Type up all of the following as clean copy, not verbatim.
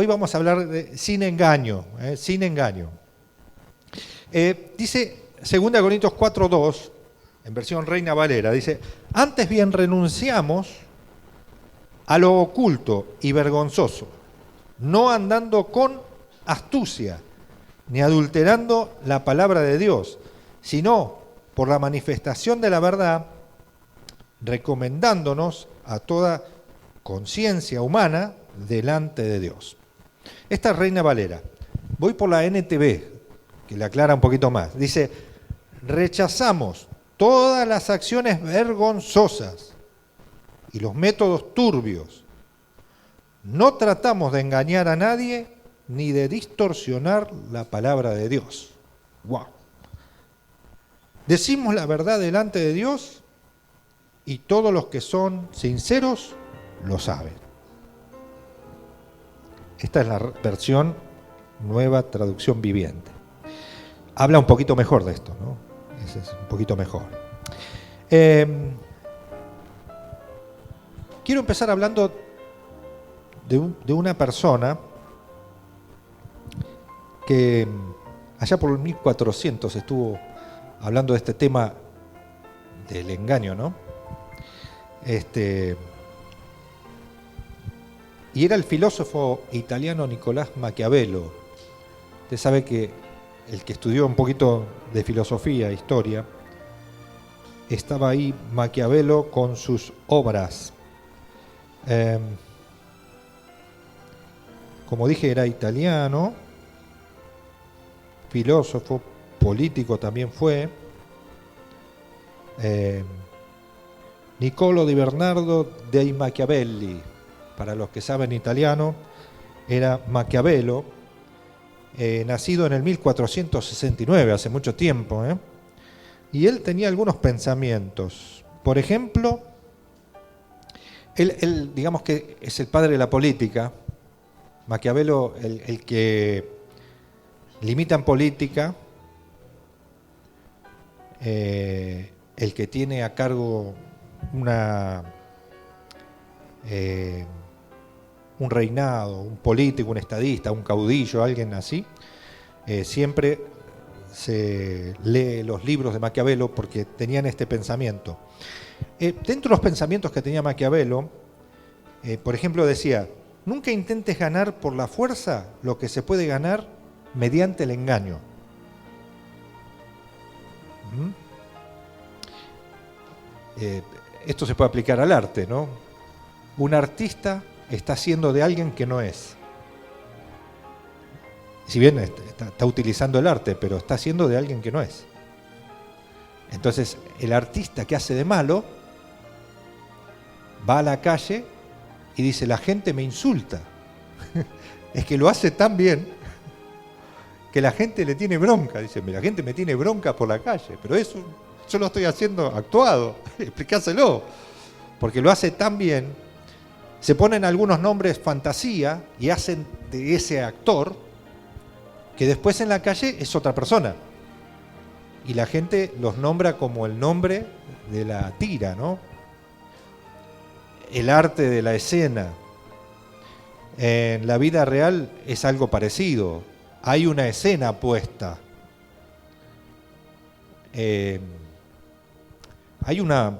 hoy vamos a hablar de sin engaño, sin engaño. Dice 2 Corintios 4:2, en versión Reina Valera, dice: antes bien renunciamos a lo oculto y vergonzoso, no andando con astucia, ni adulterando la palabra de Dios, sino por la manifestación de la verdad, recomendándonos a toda conciencia humana delante de Dios. Esta es Reina Valera. Voy por la NTV, que le aclara un poquito más. Dice: rechazamos todas las acciones vergonzosas y los métodos turbios. No tratamos de engañar a nadie ni de distorsionar la palabra de Dios. ¡Wow! Decimos la verdad delante de Dios y todos los que son sinceros lo saben. Esta es la versión Nueva Traducción Viviente. Habla un poquito mejor de esto, ¿no? Ese es un poquito mejor. Quiero empezar hablando de una persona que allá por el 1400 estuvo hablando de este tema del engaño, ¿no? Y era el filósofo italiano Nicolás Maquiavelo. Usted sabe que el que estudió un poquito de filosofía, historia, estaba ahí Maquiavelo con sus obras. Como dije, era italiano, filósofo, político también fue. Niccolò di Bernardo dei Machiavelli, para los que saben italiano, era Maquiavelo, nacido en el 1469, hace mucho tiempo, y él tenía algunos pensamientos. Por ejemplo, él digamos que es el padre de la política. Maquiavelo, el que limita en política, el que tiene a cargo un reinado, un político, un estadista, un caudillo, alguien así, siempre se lee los libros de Maquiavelo porque tenían este pensamiento. Dentro de los pensamientos que tenía Maquiavelo, por ejemplo, decía: nunca intentes ganar por la fuerza lo que se puede ganar mediante el engaño. Esto se puede aplicar al arte, ¿no? Un artista está haciendo de alguien que no es. Si bien está utilizando el arte, pero está haciendo de alguien que no es. Entonces, el artista que hace de malo va a la calle y dice: la gente me insulta. Es que lo hace tan bien que la gente le tiene bronca. Dice: la gente me tiene bronca por la calle, pero eso yo lo estoy haciendo actuado. Explicáselo. Porque lo hace tan bien. Se ponen algunos nombres fantasía y hacen de ese actor que después en la calle es otra persona. Y la gente los nombra como el nombre de la tira, ¿no? El arte de la escena. En la vida real es algo parecido. Hay una escena puesta. Hay una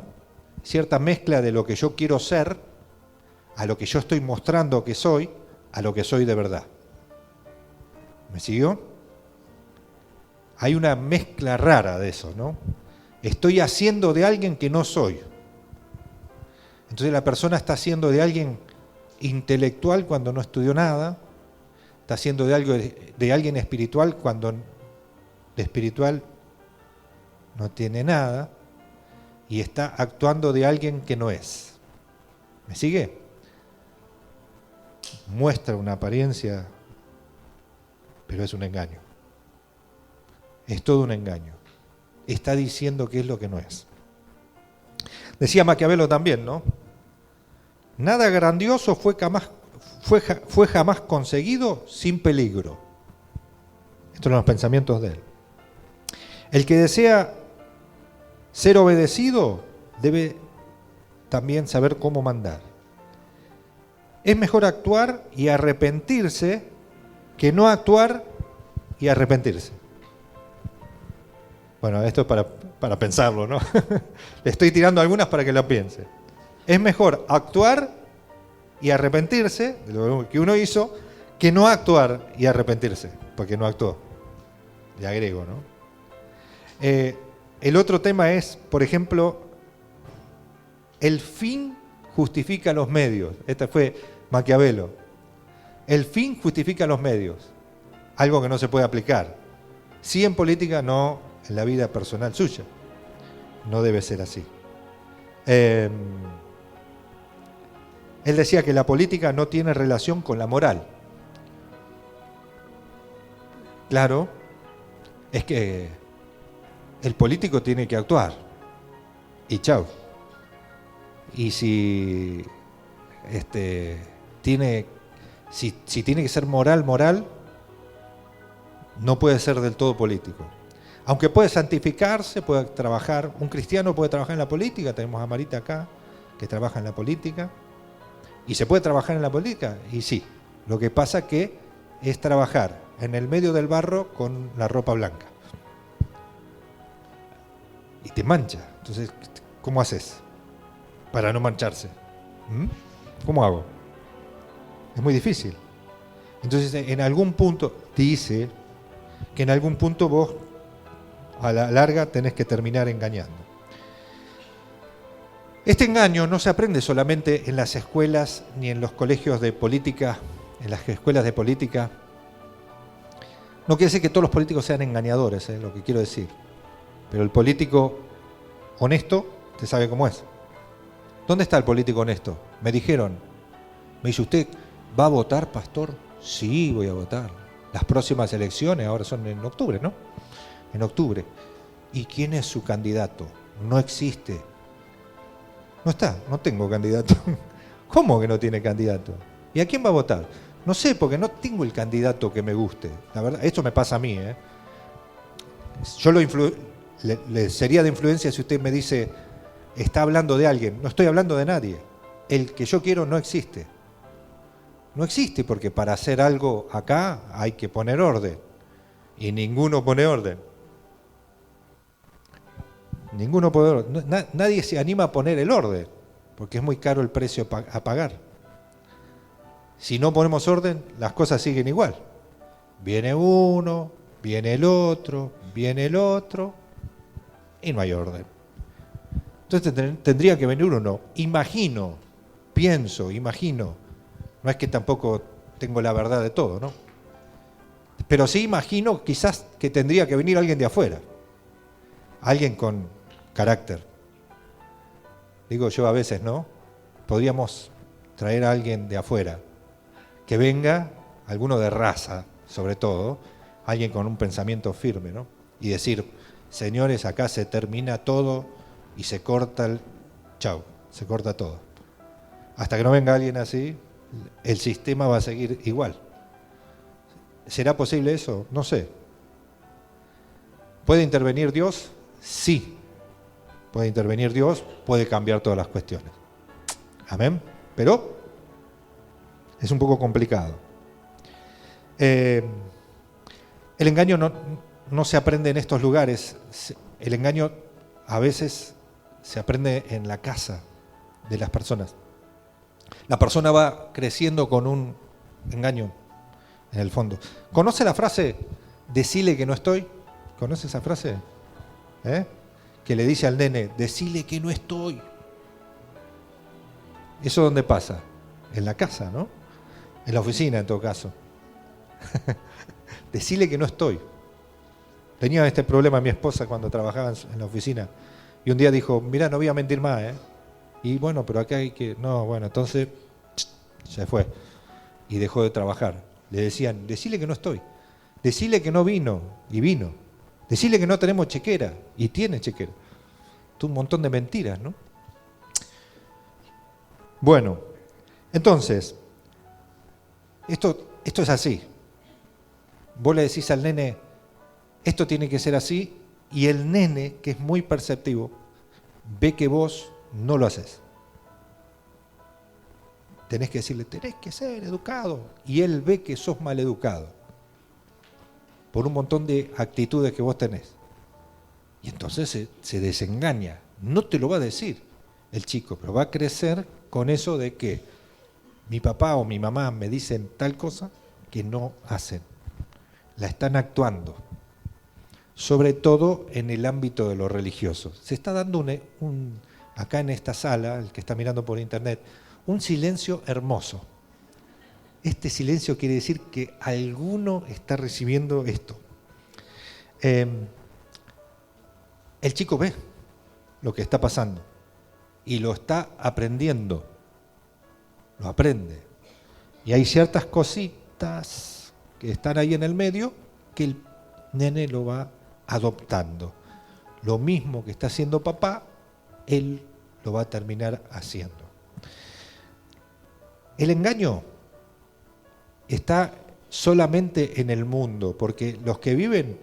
cierta mezcla de lo que yo quiero ser, a lo que yo estoy mostrando que soy, a lo que soy de verdad. ¿Me siguió? Hay una mezcla rara de eso, ¿no? Estoy haciendo de alguien que no soy. Entonces la persona está haciendo de alguien intelectual cuando no estudió nada, está haciendo de alguien espiritual cuando de espiritual no tiene nada, y está actuando de alguien que no es. ¿Me sigue? Muestra una apariencia, pero es un engaño. Es todo un engaño. Está diciendo que es lo que no es. Decía Maquiavelo también, ¿no? Nada grandioso fue jamás conseguido sin peligro. Estos son los pensamientos de él. El que desea ser obedecido debe también saber cómo mandar. Es mejor actuar y arrepentirse que no actuar y arrepentirse. Bueno, esto es para pensarlo, ¿no? Le estoy tirando algunas para que lo piense. Es mejor actuar y arrepentirse de lo que uno hizo que no actuar y arrepentirse, porque no actuó. Le agrego, ¿no? El otro tema es, por ejemplo, el fin justifica los medios. Este fue Maquiavelo. El fin justifica los medios. Algo que no se puede aplicar. Sí en política, no en la vida personal suya. No debe ser así. Él decía que la política no tiene relación con la moral. Claro, es que el político tiene que actuar. Y chau. Y si tiene que ser moral, no puede ser del todo político. Aunque puede santificarse, puede trabajar, un cristiano puede trabajar en la política, tenemos a Marita acá, que trabaja en la política, y se puede trabajar en la política, y sí, lo que pasa que es trabajar en el medio del barro con la ropa blanca. Y te mancha, entonces, ¿cómo haces para no mancharse? ¿Cómo hago? Es muy difícil. Entonces, en algún punto, dice que en algún punto vos, a la larga, tenés que terminar engañando. Este engaño no se aprende solamente en las escuelas ni en los colegios de política, en las escuelas de política. No quiere decir que todos los políticos sean engañadores, lo que quiero decir. Pero el político honesto, usted sabe cómo es. ¿Dónde está el político honesto? Me dijeron, me dice, ¿usted va a votar, pastor? Sí, voy a votar. Las próximas elecciones ahora son en octubre, ¿no? En octubre. ¿Y quién es su candidato? No existe. No está, no tengo candidato. ¿Cómo que no tiene candidato? ¿Y a quién va a votar? No sé, porque no tengo el candidato que me guste. La verdad, esto me pasa a mí, ¿eh? Yo le sería de influencia si usted me dice, está hablando de alguien. No estoy hablando de nadie. El que yo quiero no existe. No existe porque para hacer algo acá hay que poner orden. Y ninguno pone orden. Ninguno pone orden. Nadie se anima a poner el orden, porque es muy caro el precio a pagar. Si no ponemos orden, las cosas siguen igual. Viene uno, viene el otro, y no hay orden. Entonces tendría que venir uno. Imagino. No es que tampoco tengo la verdad de todo, ¿no? Pero sí imagino quizás que tendría que venir alguien de afuera. Alguien con carácter. Digo yo a veces, ¿no? Podríamos traer a alguien de afuera. Que venga, alguno de raza, sobre todo, alguien con un pensamiento firme, ¿no? Y decir, señores, acá se termina todo y se corta se corta todo. Hasta que no venga alguien así, el sistema va a seguir igual. ¿Será posible eso? No sé. ¿Puede intervenir Dios? Sí. Puede intervenir Dios, puede cambiar todas las cuestiones. Amén. Pero es un poco complicado. El engaño no se aprende en estos lugares. El engaño a veces se aprende en la casa de las personas. La persona va creciendo con un engaño en el fondo. ¿Conoce la frase, decile que no estoy? ¿Conoce esa frase? Que le dice al nene, decile que no estoy. ¿Eso dónde pasa? En la casa, ¿no? En la oficina, en todo caso. Decile que no estoy. Tenía este problema mi esposa cuando trabajaba en la oficina. Y un día dijo, mira, no voy a mentir más, Y bueno, pero acá hay que... No, bueno, entonces se fue. Y dejó de trabajar. Le decían, decile que no estoy. Decile que no vino. Y vino. Decile que no tenemos chequera. Y tiene chequera. Un montón de mentiras, ¿no? Bueno, entonces, esto es así. Vos le decís al nene, esto tiene que ser así, y el nene, que es muy perceptivo, ve que vos no lo haces. tenés que decirle, tenés que ser educado. Y él ve que sos maleducado por un montón de actitudes que vos tenés. Y entonces se desengaña. No te lo va a decir el chico, pero va a crecer con eso de que mi papá o mi mamá me dicen tal cosa que no hacen. La están actuando. Sobre todo en el ámbito de lo religioso. Se está dando acá en esta sala, el que está mirando por internet, un silencio hermoso. Este silencio quiere decir que alguno está recibiendo esto. El chico ve lo que está pasando y lo está aprendiendo. Lo aprende. Y hay ciertas cositas que están ahí en el medio que el nene lo va adoptando. Lo mismo que está haciendo papá, él lo va a terminar haciendo. El engaño está solamente en el mundo, porque los que viven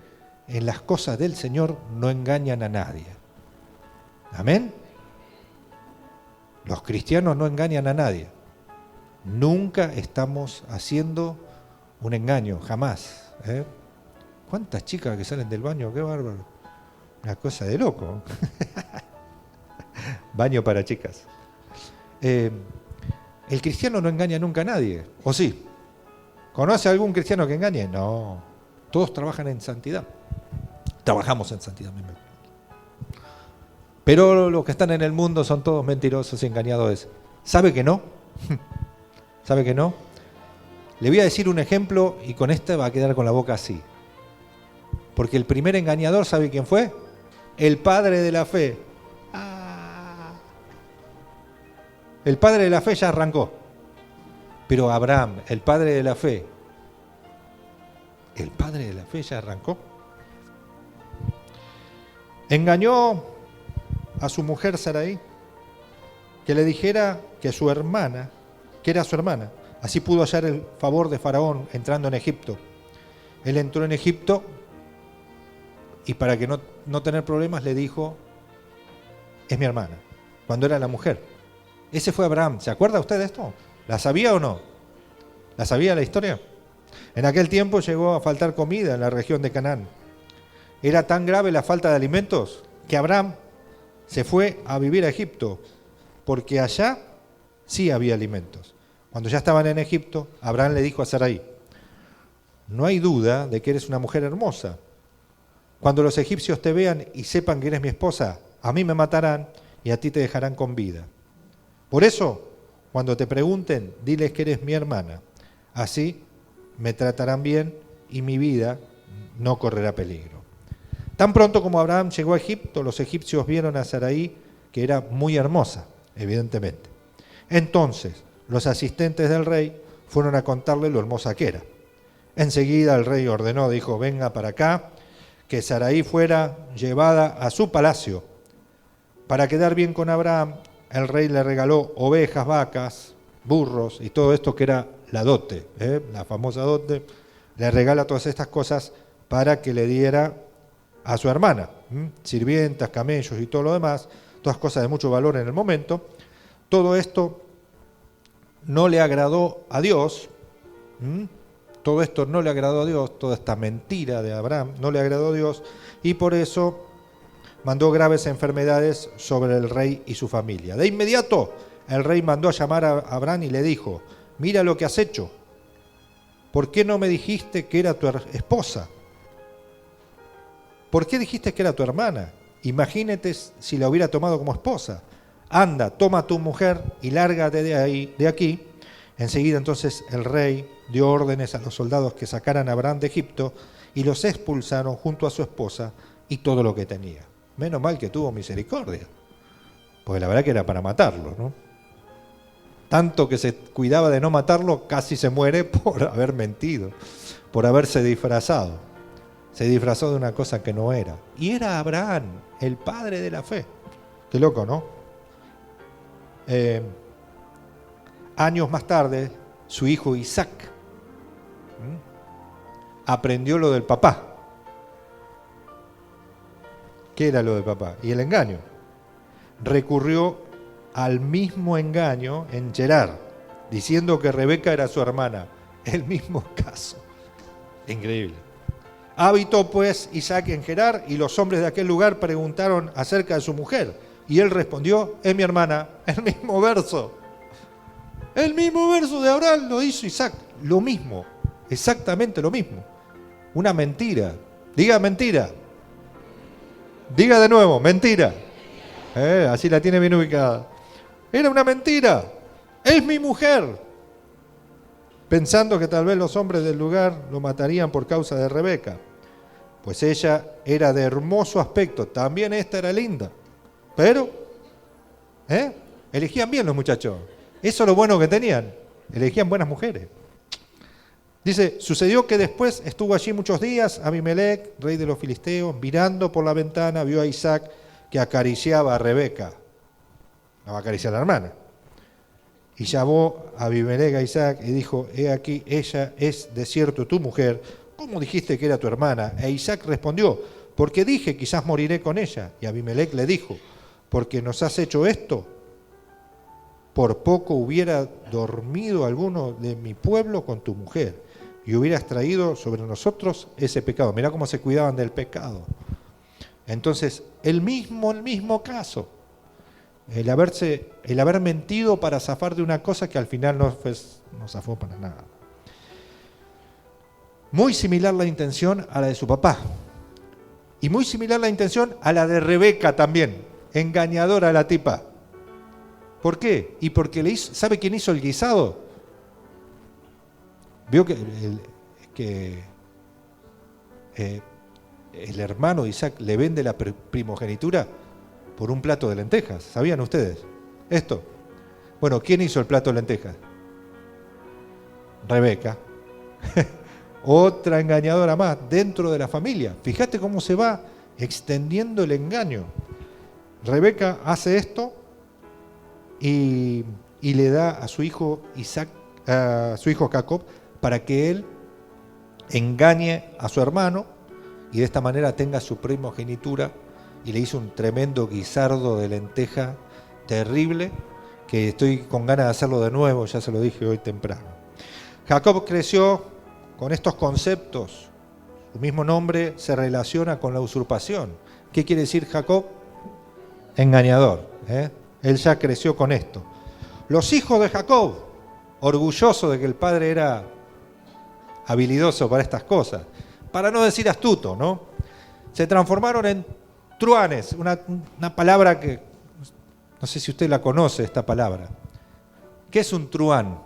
en las cosas del Señor no engañan a nadie. ¿Amén? Los cristianos no engañan a nadie. Nunca estamos haciendo un engaño, jamás. ¿Cuántas chicas que salen del baño? ¡Qué bárbaro! Una cosa de loco. Baño para chicas. El cristiano no engaña nunca a nadie, ¿o sí? ¿Conoce algún cristiano que engañe? No. Todos trabajan en santidad. Trabajamos en santidad mismo. Pero los que están en el mundo son todos mentirosos y engañadores. ¿Sabe que no? ¿Sabe que no? Le voy a decir un ejemplo y con este va a quedar con la boca así. Porque el primer engañador, ¿sabe quién fue? El padre de la fe. El padre de la fe ya arrancó. Pero Abraham, el padre de la fe ya arrancó. Engañó a su mujer Sarai, que le dijera que su hermana, que era su hermana, así pudo hallar el favor de Faraón entrando en Egipto. Él entró en Egipto y para que no tener problemas le dijo, es mi hermana, cuando era la mujer. Ese fue Abraham. ¿Se acuerda usted de esto? ¿La sabía o no? ¿La sabía la historia? En aquel tiempo llegó a faltar comida en la región de Canaán. Era tan grave la falta de alimentos que Abraham se fue a vivir a Egipto, porque allá sí había alimentos. Cuando ya estaban en Egipto, Abraham le dijo a Sarai, no hay duda de que eres una mujer hermosa. Cuando los egipcios te vean y sepan que eres mi esposa, a mí me matarán y a ti te dejarán con vida. Por eso, cuando te pregunten, diles que eres mi hermana. Así me tratarán bien y mi vida no correrá peligro. Tan pronto como Abraham llegó a Egipto, los egipcios vieron a Sarai, que era muy hermosa, evidentemente. Entonces, los asistentes del rey fueron a contarle lo hermosa que era. Enseguida el rey ordenó, dijo, venga para acá, que Sarai fuera llevada a su palacio. Para quedar bien con Abraham, el rey le regaló ovejas, vacas, burros y todo esto que era la dote, la famosa dote. Le regala todas estas cosas para que le diera a su hermana, sirvientas, camellos y todo lo demás, todas cosas de mucho valor en el momento. Todo esto no le agradó a Dios, todo esto no le agradó a Dios, toda esta mentira de Abraham no le agradó a Dios y por eso mandó graves enfermedades sobre el rey y su familia. De inmediato, el rey mandó a llamar a Abraham y le dijo, mira lo que has hecho. ¿Por qué no me dijiste que era tu esposa? ¿Por qué dijiste que era tu hermana? Imagínate si la hubiera tomado como esposa. Anda, toma a tu mujer y lárgate de aquí. Enseguida entonces el rey dio órdenes a los soldados que sacaran a Abraham de Egipto y los expulsaron junto a su esposa y todo lo que tenía. Menos mal que tuvo misericordia, porque la verdad que era para matarlo, ¿no? Tanto que se cuidaba de no matarlo, casi se muere por haber mentido, por haberse disfrazado. Se disfrazó de una cosa que no era. Y era Abraham, el padre de la fe. Qué loco, ¿no? Años más tarde, su hijo Isaac aprendió lo del papá. ¿Qué era lo del papá? Y el engaño. Recurrió al mismo engaño en Gerar, diciendo que Rebeca era su hermana. El mismo caso. Increíble. Habitó pues Isaac en Gerar, y los hombres de aquel lugar preguntaron acerca de su mujer. Y él respondió, es mi hermana. El mismo verso. El mismo verso de Abraham lo hizo Isaac. Lo mismo. Exactamente lo mismo. Una mentira. Diga mentira. Diga de nuevo, mentira. Así la tiene bien ubicada. Era una mentira. Es mi mujer. Pensando que tal vez los hombres del lugar lo matarían por causa de Rebeca. Pues ella era de hermoso aspecto. También esta era linda. Pero, elegían bien los muchachos. Eso es lo bueno que tenían. Elegían buenas mujeres. Dice, sucedió que después estuvo allí muchos días Abimelec, rey de los filisteos, mirando por la ventana, vio a Isaac que acariciaba a Rebeca. La va a acariciar a la hermana. Y llamó a Abimelec a Isaac y dijo, he aquí, ella es de cierto tu mujer. ¿Cómo dijiste que era tu hermana? E Isaac respondió, porque dije, quizás moriré con ella. Y Abimelec le dijo, porque nos has hecho esto. Por poco hubiera dormido alguno de mi pueblo con tu mujer y hubieras traído sobre nosotros ese pecado. Mirá cómo se cuidaban del pecado. Entonces, el mismo caso. El haber mentido para zafar de una cosa que al final no zafó para nada. Muy similar la intención a la de su papá. Y muy similar la intención a la de Rebeca también. Engañadora la tipa. ¿Por qué? Y porque ¿sabe quién hizo el guisado? Vio que el hermano de Isaac le vende la primogenitura por un plato de lentejas. ¿Sabían ustedes esto? Bueno, ¿quién hizo el plato de lentejas? Rebeca. Otra engañadora más dentro de la familia. Fíjate cómo se va extendiendo el engaño. Rebeca hace esto y le da a su hijo Isaac, a su hijo Jacob, para que él engañe a su hermano y de esta manera tenga su primogenitura, y le hizo un tremendo guisardo de lenteja terrible, que estoy con ganas de hacerlo de nuevo, ya se lo dije hoy temprano. Jacob creció con estos conceptos. Su mismo nombre se relaciona con la usurpación. ¿Qué quiere decir Jacob? Engañador. Él ya creció con esto. Los hijos de Jacob, orgullosos de que el padre era habilidoso para estas cosas, para no decir astuto, ¿no? Se transformaron en truanes, una palabra que, no sé si usted la conoce, esta palabra. ¿Qué es un truán?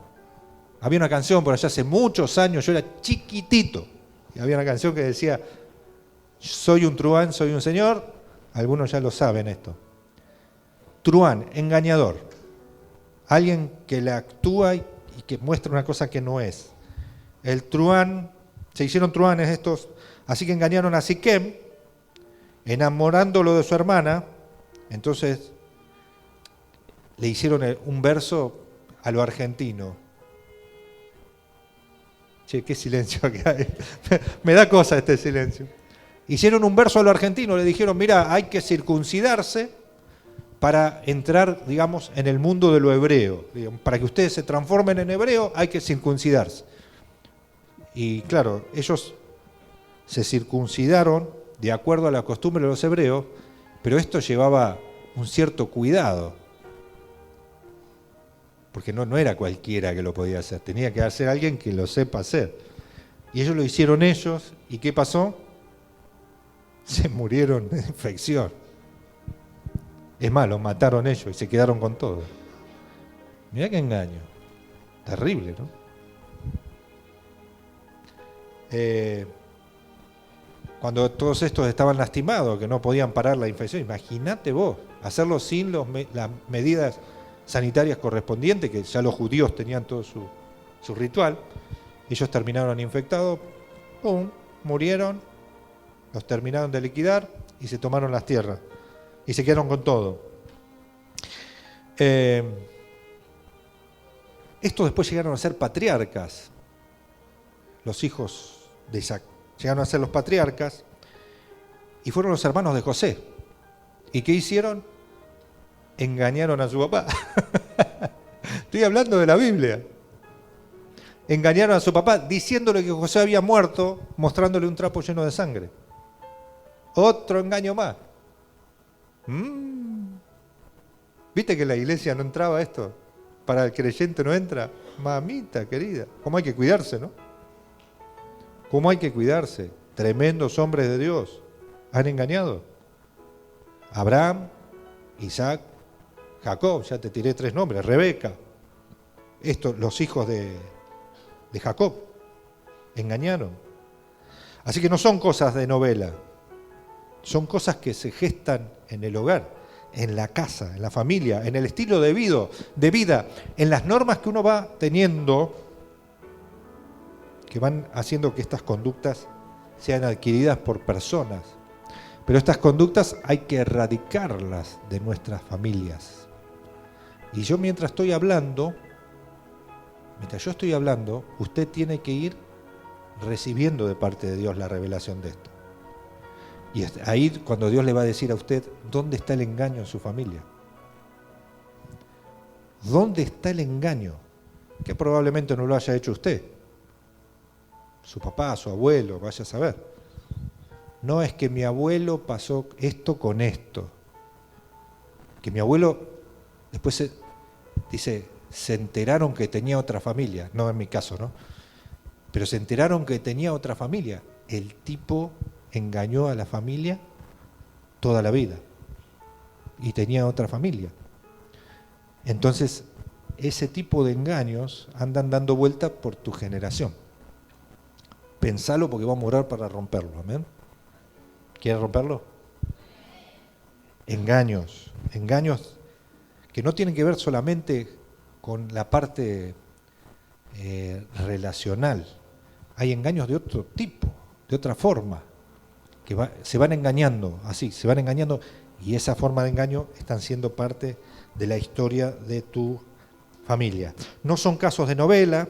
Había una canción por allá hace muchos años, yo era chiquitito, y había una canción que decía, soy un truán, soy un señor. Algunos ya lo saben esto. Truán, engañador. Alguien que le actúa y que muestra una cosa que no es. El truán, se hicieron truanes estos, así que engañaron a Siquem, enamorándolo de su hermana. Entonces le hicieron un verso a lo argentino. Che, qué silencio que hay. Me da cosa este silencio. Hicieron un verso a lo argentino, le dijeron, mira, hay que circuncidarse para entrar, digamos, en el mundo de lo hebreo. Para que ustedes se transformen en hebreo, hay que circuncidarse. Y claro, ellos se circuncidaron de acuerdo a la costumbre de los hebreos, pero esto llevaba un cierto cuidado, porque no era cualquiera que lo podía hacer, tenía que hacer alguien que lo sepa hacer. Y ellos lo hicieron ellos, ¿y qué pasó? Se murieron de infección. Es más, los mataron ellos y se quedaron con todo. Mirá qué engaño. Terrible, ¿no? Cuando todos estos estaban lastimados, que no podían parar la infección, imagínate vos, hacerlo sin las medidas sanitarias correspondientes, que ya los judíos tenían todo su ritual. Ellos terminaron infectados, ¡pum!, murieron, los terminaron de liquidar y se tomaron las tierras y se quedaron con todo. Estos después llegaron a ser patriarcas, los hijos de Isaac. Llegaron a ser los patriarcas y fueron los hermanos de José. ¿Y qué hicieron? Engañaron a su papá. Estoy hablando de la Biblia. engañaron a su papá diciéndole que José había muerto, mostrándole un trapo lleno de sangre. Otro engaño más. ¿Viste que la iglesia no entraba esto? Para el creyente no entra. Mamita querida, ¿cómo hay que cuidarse, no? ¿Cómo hay que cuidarse? Tremendos hombres de Dios han engañado. Abraham, Isaac, Jacob, ya te tiré 3 nombres, Rebeca. Estos, los hijos de Jacob, engañaron. Así que no son cosas de novela, son cosas que se gestan en el hogar, en la casa, en la familia, en el estilo de vida, en las normas que uno va teniendo, que van haciendo que estas conductas sean adquiridas por personas. Pero estas conductas hay que erradicarlas de nuestras familias. Y yo mientras yo estoy hablando, usted tiene que ir recibiendo de parte de Dios la revelación de esto. Y ahí cuando Dios le va a decir a usted, ¿dónde está el engaño en su familia? ¿Dónde está el engaño? Que probablemente no lo haya hecho usted. Su papá, su abuelo, vaya a saber. No es que mi abuelo pasó esto con esto. Que mi abuelo después se enteraron que tenía otra familia. No en mi caso, ¿no? Pero se enteraron que tenía otra familia. El tipo engañó a la familia toda la vida. Y tenía otra familia. Entonces, ese tipo de engaños andan dando vuelta por tu generación. Pensalo porque vamos a orar para romperlo. ¿Amén? ¿Quieres romperlo? Engaños que no tienen que ver solamente con la parte relacional. Hay engaños de otro tipo, de otra forma, que se van engañando, así, se van engañando, y esa forma de engaño están siendo parte de la historia de tu familia. No son casos de novela,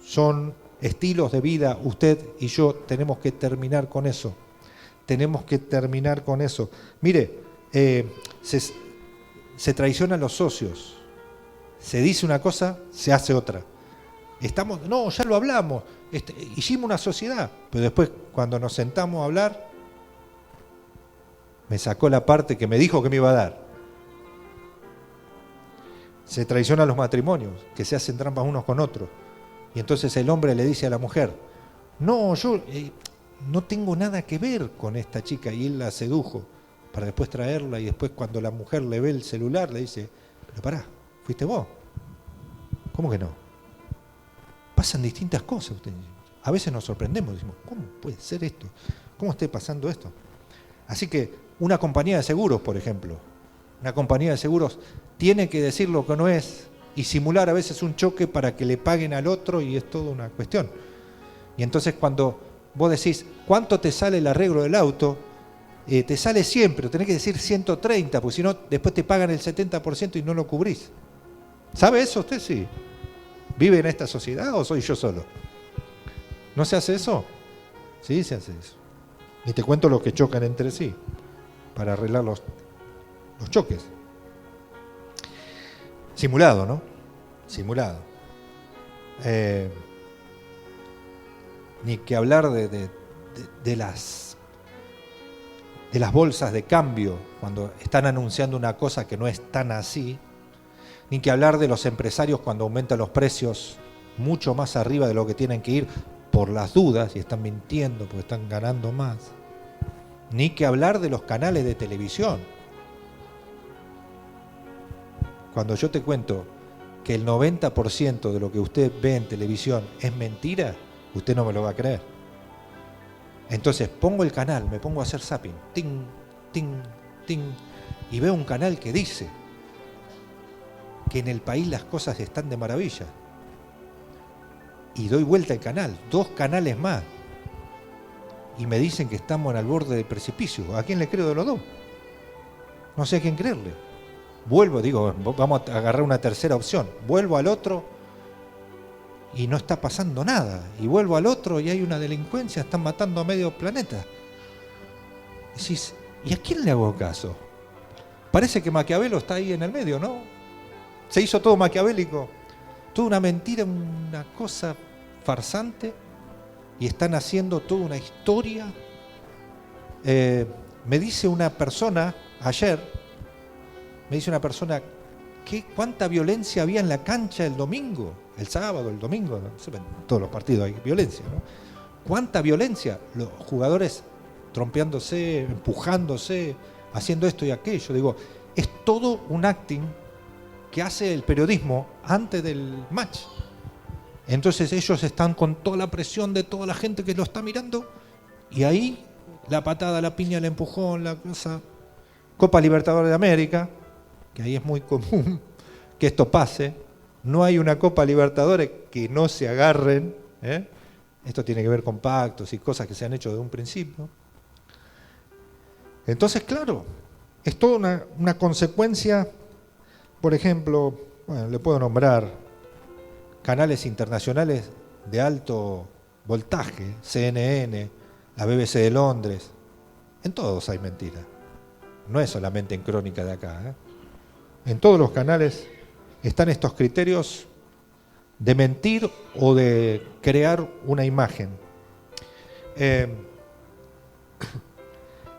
son estilos de vida. Usted y yo tenemos que terminar con eso. Tenemos que terminar con eso. Mire, se traicionan los socios. Se dice una cosa, se hace otra. No, ya lo hablamos, hicimos una sociedad, pero después cuando nos sentamos a hablar, me sacó la parte que me dijo que me iba a dar. Se traicionan los matrimonios, que se hacen trampas unos con otros. Y entonces el hombre le dice a la mujer, no, yo no tengo nada que ver con esta chica, y él la sedujo para después traerla, y después cuando la mujer le ve el celular le dice, pero pará, ¿fuiste vos? ¿Cómo que no? Pasan distintas cosas. A veces nos sorprendemos, decimos, ¿cómo puede ser esto? ¿Cómo esté pasando esto? Así que una compañía de seguros, por ejemplo, una compañía de seguros tiene que decir lo que no es y simular a veces un choque para que le paguen al otro, y es toda una cuestión. Y entonces cuando vos decís, ¿cuánto te sale el arreglo del auto? Te sale 100, pero tenés que decir 130, porque si no, después te pagan el 70% y no lo cubrís. ¿Sabe eso usted? Sí. ¿Vive en esta sociedad o soy yo solo? ¿No se hace eso? Sí, se hace eso. Y te cuento los que chocan entre sí, para arreglar los choques. Simulado, ¿no? Simulado. Ni que hablar de las bolsas de cambio, cuando están anunciando una cosa que no es tan así. Ni que hablar de los empresarios cuando aumentan los precios mucho más arriba de lo que tienen que ir por las dudas y están mintiendo porque están ganando más. Ni que hablar de los canales de televisión. Cuando yo te cuento que el 90% de lo que usted ve en televisión es mentira, usted no me lo va a creer. Entonces pongo el canal, me pongo a hacer zapping, ting, ting, ting, y veo un canal que dice que en el país las cosas están de maravilla. Y doy vuelta al canal, 2 canales más. Y me dicen que estamos al borde del precipicio. ¿A quién le creo de los 2? No sé a quién creerle. Vuelvo, digo, vamos a agarrar una tercera opción. Vuelvo al otro y no está pasando nada. Y vuelvo al otro y hay una delincuencia, están matando a medio planeta. Decís, ¿y a quién le hago caso? Parece que Maquiavelo está ahí en el medio, ¿no? Se hizo todo maquiavélico, toda una mentira, una cosa farsante y están haciendo toda una historia. Me dice una persona ayer, cuánta violencia había en la cancha el domingo, el sábado, el domingo, no sé, en todos los partidos hay violencia, ¿no? ¿Cuánta violencia? Los jugadores trompeándose, empujándose, haciendo esto y aquello. Digo, es todo un acting que hace el periodismo antes del match. Entonces ellos están con toda la presión de toda la gente que lo está mirando y ahí la patada, la piña, el empujón, la cosa. Copa Libertadores de América, que ahí es muy común que esto pase. No hay una Copa Libertadores que no se agarren, ¿eh? Esto tiene que ver con pactos y cosas que se han hecho desde un principio. Entonces, claro, es toda una consecuencia. Por ejemplo, bueno, le puedo nombrar canales internacionales de alto voltaje, CNN, la BBC de Londres. En todos hay mentira. No es solamente en Crónica de acá, ¿eh? En todos los canales están estos criterios de mentir o de crear una imagen.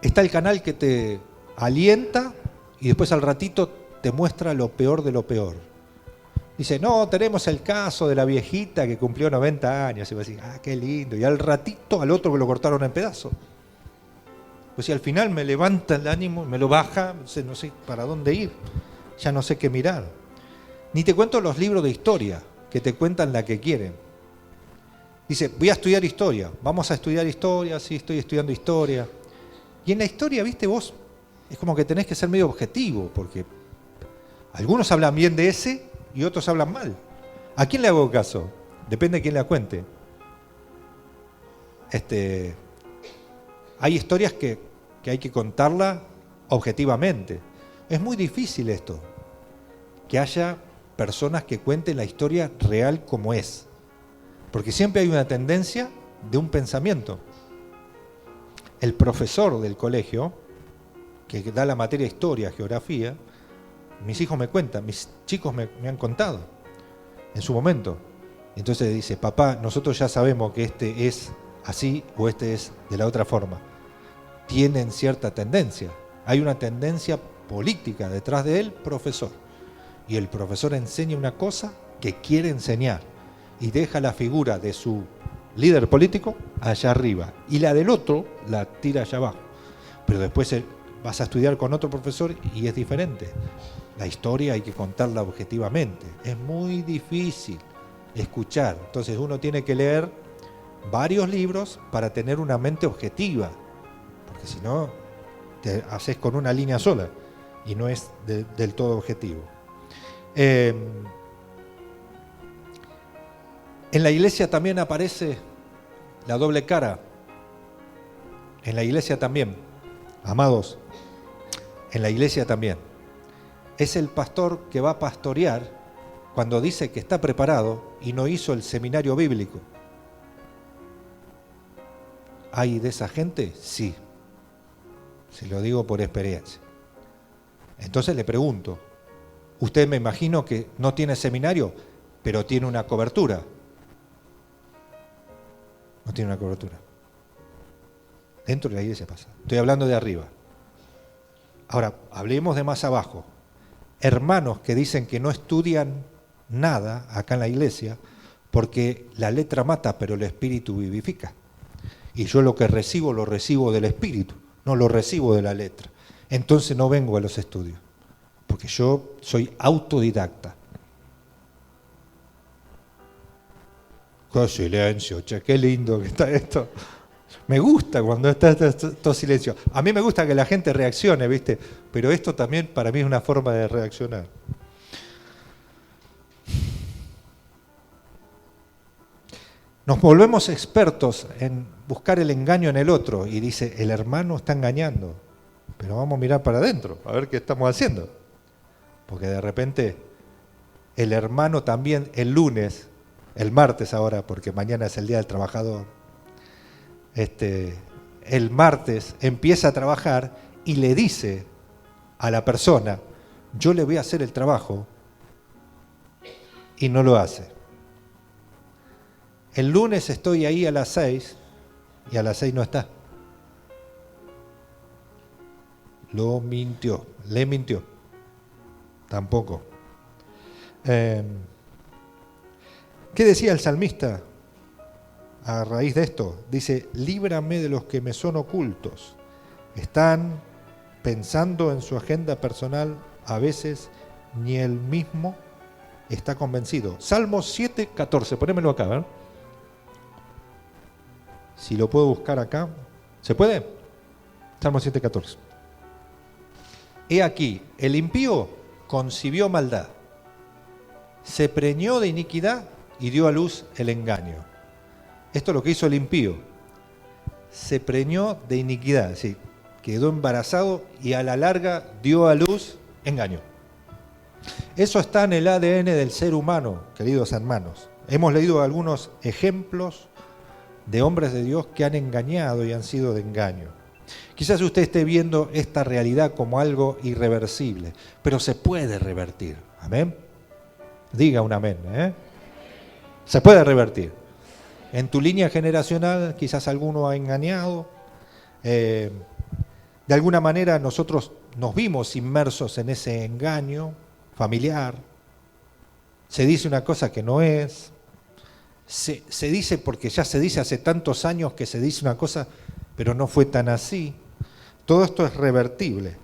Está el canal que te alienta y después al ratito te muestra lo peor de lo peor. Dice, no, tenemos el caso de la viejita que cumplió 90 años. Y va a decir, qué lindo. Y al ratito al otro que lo cortaron en pedazos. Pues si al final me levanta el ánimo, me lo baja, no sé para dónde ir. Ya no sé qué mirar. Ni te cuento los libros de historia que te cuentan la que quieren. Dice, voy a estudiar historia. Vamos a estudiar historia, sí, estoy estudiando historia. Y en la historia, viste vos, es como que tenés que ser medio objetivo, porque algunos hablan bien de ese y otros hablan mal. ¿A quién le hago caso? Depende de quién la cuente. Hay historias que hay que contarla objetivamente. Es muy difícil esto, que haya personas que cuenten la historia real como es. Porque siempre hay una tendencia de un pensamiento. El profesor del colegio, que da la materia historia, geografía, mis hijos me cuentan, mis chicos me han contado en su momento. Entonces dice, papá, nosotros ya sabemos que este es así o este es de la otra forma. Tienen cierta tendencia. Hay una tendencia política detrás del profesor. Y el profesor enseña una cosa que quiere enseñar y deja la figura de su líder político allá arriba y la del otro la tira allá abajo. Pero después vas a estudiar con otro profesor y es diferente. La historia hay que contarla objetivamente. Es muy difícil escuchar. Entonces uno tiene que leer varios libros para tener una mente objetiva. Porque si no, te haces con una línea sola y no es del todo objetivo. En la iglesia también aparece la doble cara. En la iglesia también, amados, en la iglesia también. Es el pastor que va a pastorear cuando dice que está preparado y no hizo el seminario bíblico. ¿Hay de esa gente? Sí. Se lo digo por experiencia. Entonces le pregunto, usted me imagino que no tiene seminario, pero tiene una cobertura. No tiene una cobertura. Dentro de la iglesia pasa. Estoy hablando de arriba. Ahora, hablemos de más abajo. Hermanos que dicen que no estudian nada acá en la iglesia porque la letra mata, pero el espíritu vivifica. Y yo lo que recibo, lo recibo del espíritu, no lo recibo de la letra. Entonces no vengo a los estudios, porque yo soy autodidacta. ¡Qué silencio! Che, qué lindo que está esto. Me gusta cuando está todo silencio. A mí me gusta que la gente reaccione, ¿viste? Pero esto también para mí es una forma de reaccionar. Nos volvemos expertos en buscar el engaño en el otro y dice, el hermano está engañando, pero vamos a mirar para adentro, a ver qué estamos haciendo. Porque de repente el hermano también el lunes, el martes ahora, porque mañana es el Día del Trabajador, el martes empieza a trabajar y le dice a la persona, yo le voy a hacer el trabajo, y no lo hace. El lunes estoy ahí a las 6 y a las 6 no está. Lo mintió, le mintió. Tampoco. ¿Qué decía el salmista a raíz de esto? Dice, líbrame de los que me son ocultos. Están pensando en su agenda personal, a veces ni él mismo está convencido. Salmo 7:14, ponémelo acá, ¿ver? Si lo puedo buscar acá. ¿Se puede? Salmo 7:14. He aquí, el impío concibió maldad, se preñó de iniquidad y dio a luz el engaño. Esto es lo que hizo el impío. Se preñó de iniquidad, sí, quedó embarazado y a la larga dio a luz engaño. Eso está en el ADN del ser humano, queridos hermanos. Hemos leído algunos ejemplos de hombres de Dios que han engañado y han sido de engaño. Quizás usted esté viendo esta realidad como algo irreversible, pero se puede revertir. ¿Amén? Diga un amén. Se puede revertir. En tu línea generacional quizás alguno ha engañado. De alguna manera nosotros nos vimos inmersos en ese engaño familiar. Se dice una cosa que no es. Se dice porque ya se dice hace tantos años que se dice una cosa, pero no fue tan así. Todo esto es revertible.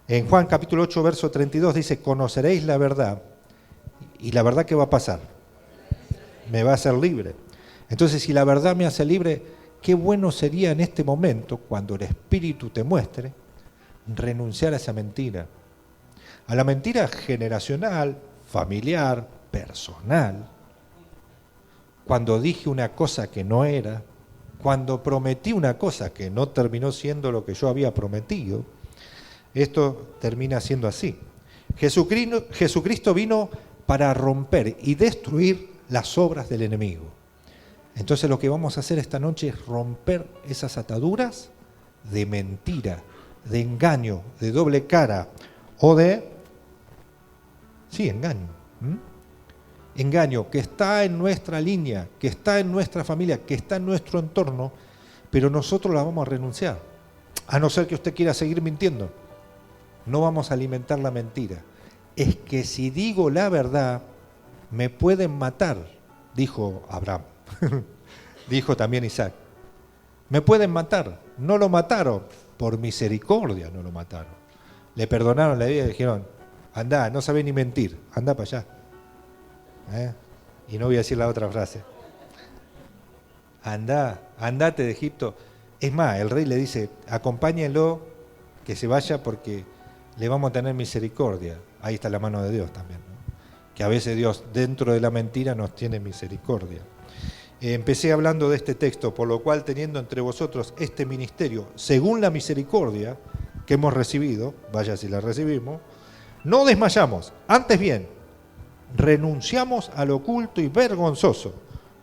En Juan capítulo 8, verso 32 dice, conoceréis la verdad. ¿Y la verdad qué va a pasar? Me va a hacer libre. Entonces, si la verdad me hace libre, qué bueno sería en este momento, cuando el Espíritu te muestre, renunciar a esa mentira. A la mentira generacional, familiar, personal. Cuando dije una cosa que no era, cuando prometí una cosa que no terminó siendo lo que yo había prometido, esto termina siendo así. Jesucristo vino para romper y destruir las obras del enemigo. Entonces lo que vamos a hacer esta noche es romper esas ataduras de mentira, de engaño, de doble cara o de... Sí, engaño. Engaño que está en nuestra línea, que está en nuestra familia, que está en nuestro entorno, pero nosotros la vamos a renunciar. A no ser que usted quiera seguir mintiendo. No vamos a alimentar la mentira. Es que si digo la verdad, me pueden matar, dijo Abraham. Dijo también Isaac. Me pueden matar. No lo mataron. Por misericordia no lo mataron. Le perdonaron la vida y dijeron, andá, no sabés ni mentir, andá para allá. Y no voy a decir la otra frase. Andate de Egipto. Es más, el rey le dice, acompáñenlo, que se vaya porque le vamos a tener misericordia. Ahí está la mano de Dios también, ¿no? Que a veces Dios dentro de la mentira nos tiene misericordia. Empecé hablando de este texto, por lo cual teniendo entre vosotros este ministerio, según la misericordia que hemos recibido, vaya si la recibimos, no desmayamos, antes bien, renunciamos al oculto y vergonzoso,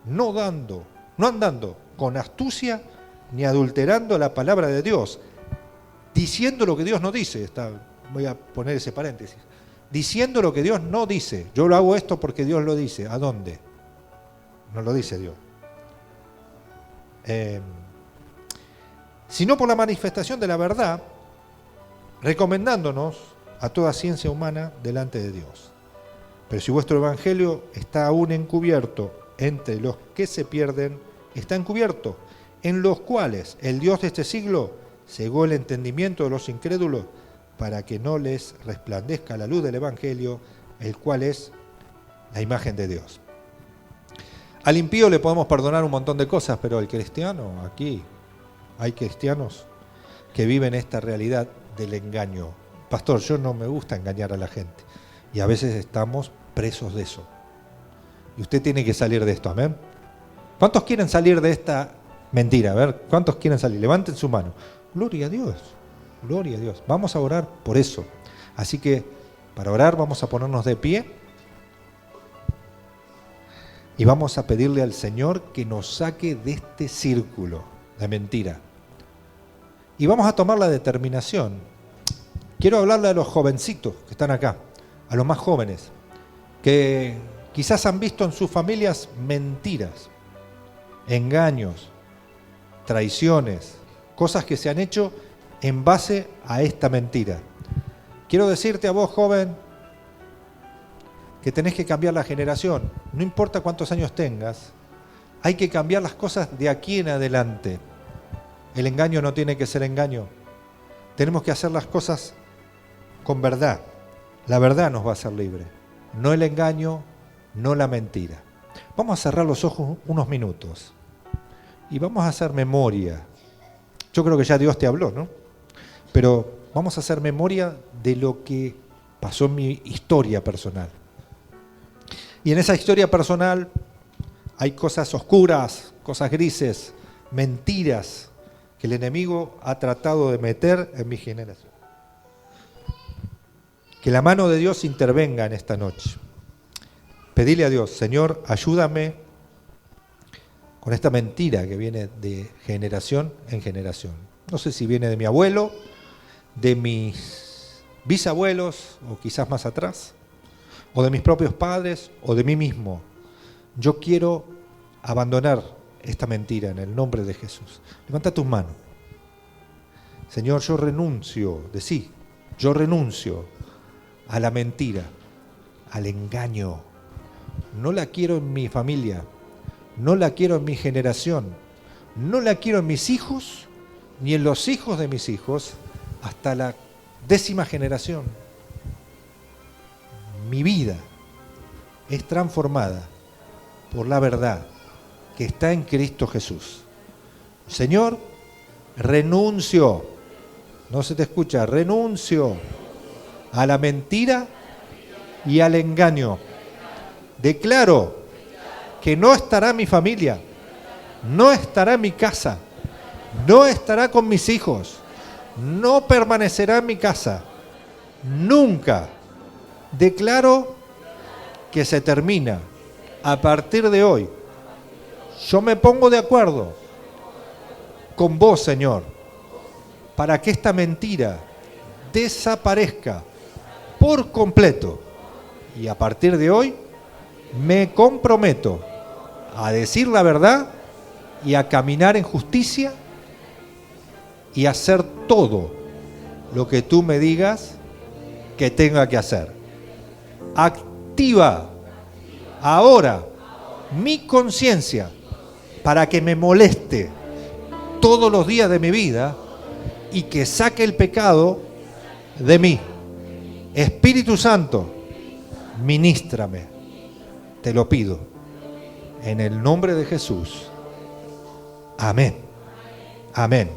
no andando con astucia ni adulterando la palabra de Dios, diciendo lo que Dios no dice. Voy a poner ese paréntesis. Diciendo lo que Dios no dice. Yo lo hago esto porque Dios lo dice. ¿A dónde? No lo dice Dios. Sino por la manifestación de la verdad, recomendándonos a toda ciencia humana delante de Dios. Pero si vuestro evangelio está aún encubierto entre los que se pierden, está encubierto, en los cuales el Dios de este siglo cegó el entendimiento de los incrédulos para que no les resplandezca la luz del evangelio, el cual es la imagen de Dios. Al impío le podemos perdonar un montón de cosas, pero al cristiano, aquí hay cristianos que viven esta realidad del engaño. Pastor, yo no me gusta engañar a la gente. Y a veces estamos presos de eso. Y usted tiene que salir de esto, ¿amén? ¿Cuántos quieren salir de esta mentira? A ver, ¿cuántos quieren salir? Levanten su mano. Gloria a Dios, gloria a Dios. Vamos a orar por eso. Así que, para orar vamos a ponernos de pie. Y vamos a pedirle al Señor que nos saque de este círculo de mentira. Y vamos a tomar la determinación. Quiero hablarle a los jovencitos que están acá, a los más jóvenes, que quizás han visto en sus familias mentiras. engaños, traiciones, cosas que se han hecho en base a esta mentira. Quiero decirte a vos, joven, que tenés que cambiar la generación. No importa cuántos años tengas, hay que cambiar las cosas de aquí en adelante. El engaño no tiene que ser engaño. Tenemos que hacer las cosas con verdad. La verdad nos va a hacer libres. No el engaño, no la mentira. Vamos a cerrar los ojos unos minutos y vamos a hacer memoria. Yo creo que ya Dios te habló, ¿no? Pero vamos a hacer memoria de lo que pasó en mi historia personal. Y en esa historia personal hay cosas oscuras, cosas grises, mentiras que el enemigo ha tratado de meter en mi generación. Que la mano de Dios intervenga en esta noche. Pedirle a Dios, Señor, ayúdame con esta mentira que viene de generación en generación. No sé si viene de mi abuelo, de mis bisabuelos, o quizás más atrás, o de mis propios padres, o de mí mismo. Yo quiero abandonar esta mentira en el nombre de Jesús. Levanta tus manos. Señor, yo renuncio, yo renuncio a la mentira, al engaño. No la quiero en mi familia, no la quiero en mi generación, no la quiero en mis hijos, ni en los hijos de mis hijos, hasta la 10ª generación. Mi vida es transformada por la verdad que está en Cristo Jesús. Señor, renuncio, no se te escucha, renuncio a la mentira y al engaño. Declaro que no estará mi familia, no estará en mi casa, no estará con mis hijos, no permanecerá en mi casa, nunca. Declaro que se termina. A partir de hoy, yo me pongo de acuerdo con vos, Señor, para que esta mentira desaparezca por completo. Y a partir de hoy, me comprometo a decir la verdad y a caminar en justicia y hacer todo lo que tú me digas que tenga que hacer. Activa ahora mi conciencia para que me moleste todos los días de mi vida y que saque el pecado de mí. Espíritu Santo, ministrame, te lo pido, en el nombre de Jesús. Amén. Amén.